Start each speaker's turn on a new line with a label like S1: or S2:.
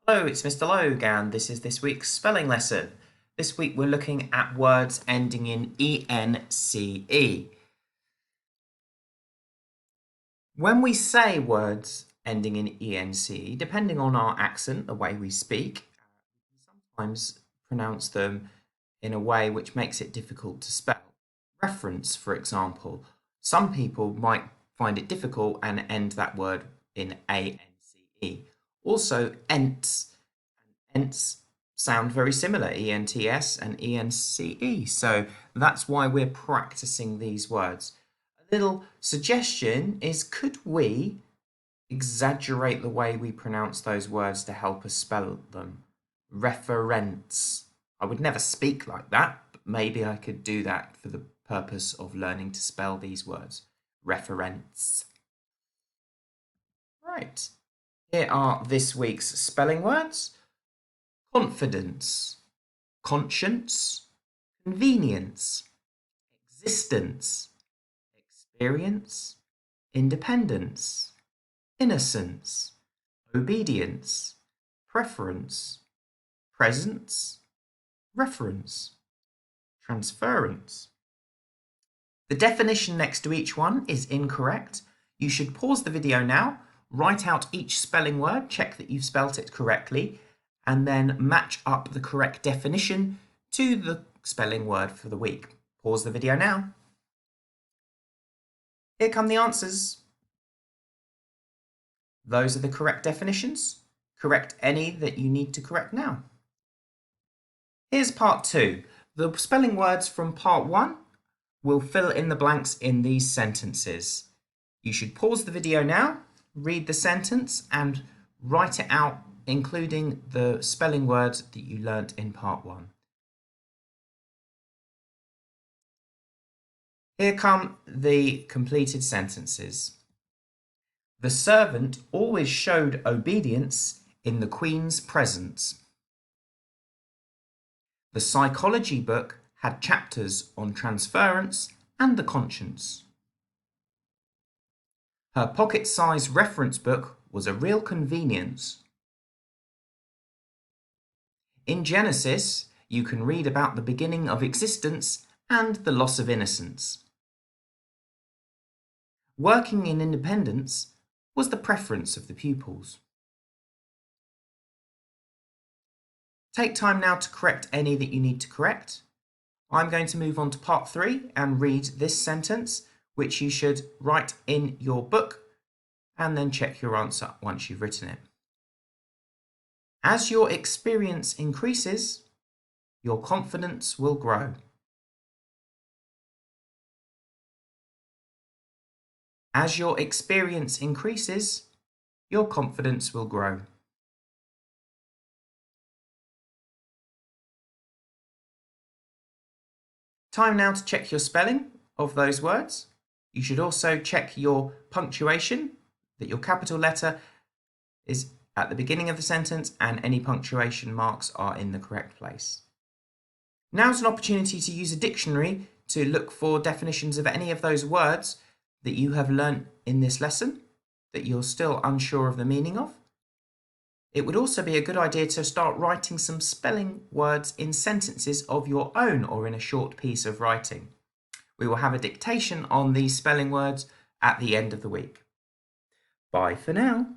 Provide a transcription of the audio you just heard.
S1: Hello, it's Mr. Logue, and this is this week's spelling lesson. This week we're looking at words ending in ence. When we say words ending in ence, depending on our accent, the way we speak, we can sometimes pronounce them in a way which makes it difficult to spell. Reference, for example. Some people might find it difficult and end that word in ance. Also, ence sound very similar, ents and ence. So that's why we're practicing these words. A little suggestion is, could we exaggerate the way we pronounce those words to help us spell them? Reference. I would never speak like that, but maybe I could do that for the purpose of learning to spell these words. Reference. Right. Here are this week's spelling words. Confidence, conscience, convenience, existence, experience, independence, innocence, obedience, preference, presence, reference, transference. The definition next to each one is incorrect. You should pause the video now, write out each spelling word, check that you've spelt it correctly, and then match up the correct definition to the spelling word for the week. Pause the video now. Here come the answers. Those are the correct definitions. Correct any that you need to correct now. Here's part 2. The spelling words from part 1 will fill in the blanks in these sentences. You should pause the video now, read the sentence and write it out, including the spelling words that you learnt in part 1. Here come the completed sentences. The servant always showed obedience in the Queen's presence. The psychology book had chapters on transference and the conscience. Her pocket-sized reference book was a real convenience. In Genesis, you can read about the beginning of existence and the loss of innocence. Working in independence was the preference of the pupils. Take time now to correct any that you need to correct. I'm going to move on to part 3 and read this sentence, which you should write in your book and then check your answer once you've written it. As your experience increases, your confidence will grow. As your experience increases, your confidence will grow. Time now to check your spelling of those words. You should also check your punctuation, that your capital letter is at the beginning of the sentence and any punctuation marks are in the correct place. Now's an opportunity to use a dictionary to look for definitions of any of those words that you have learnt in this lesson that you're still unsure of the meaning of. It would also be a good idea to start writing some spelling words in sentences of your own or in a short piece of writing. We will have a dictation on these spelling words at the end of the week. Bye for now.